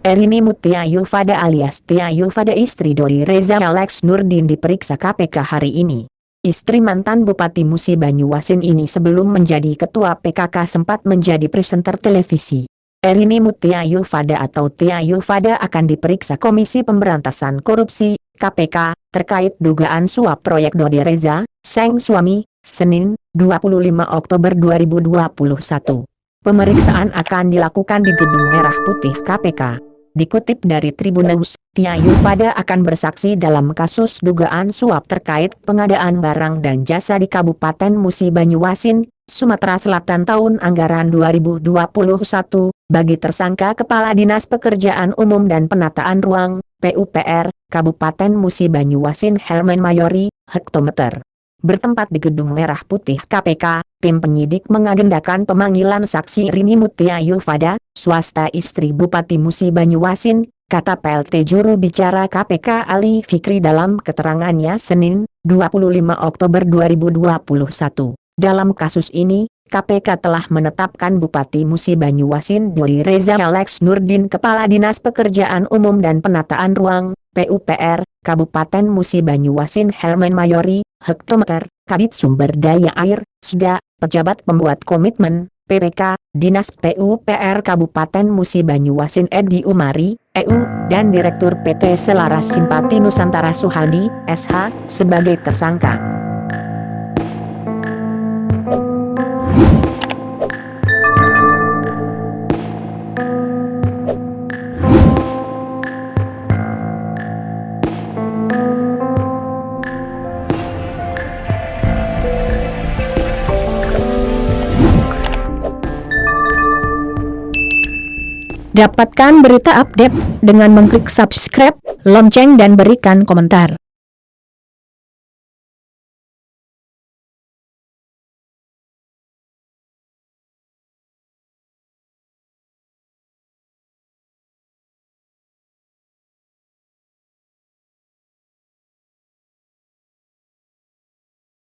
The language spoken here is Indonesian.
Erini Mutia Yulfada alias Tia Yulfada istri Dodi Reza Alex Nurdin diperiksa KPK hari ini. Istri mantan Bupati Musi Banyuasin ini sebelum menjadi ketua PKK sempat menjadi presenter televisi. Erini Mutia Yulfada atau Tia Yulfada akan diperiksa Komisi Pemberantasan Korupsi, KPK, terkait dugaan suap proyek Dodi Reza, sang suami, Senin, 25 Oktober 2021. Pemeriksaan akan dilakukan di Gedung Merah Putih KPK. Dikutip dari Tribun News, Tia Yulfada akan bersaksi dalam kasus dugaan suap terkait pengadaan barang dan jasa di Kabupaten Musi Banyuasin, Sumatera Selatan tahun anggaran 2021, bagi tersangka Kepala Dinas Pekerjaan Umum dan Penataan Ruang, PUPR, Kabupaten Musi Banyuasin Herman Mayori, hektometer. Bertempat di Gedung Merah Putih KPK, tim penyidik mengagendakan pemanggilan saksi Erini Mutia Yulfada, swasta istri Bupati Musi Banyuasin, kata PLT juru bicara KPK Ali Fikri dalam keterangannya Senin, 25 Oktober 2021. Dalam kasus ini, KPK telah menetapkan Bupati Musi Banyuasin Dodi Reza Alex Nurdin Kepala Dinas Pekerjaan Umum dan Penataan Ruang, PUPR, Kabupaten Musi Banyuasin Herman Mayori, hektometer, Kabid Sumber Daya Air, Suda, pejabat pembuat komitmen, PPK, Dinas PUPR Kabupaten Musi Banyuasin Edi Umari, EU, dan Direktur PT Selaras Simpati Nusantara Suhadi, SH, sebagai tersangka. Dapatkan berita update dengan mengklik subscribe, lonceng dan berikan komentar.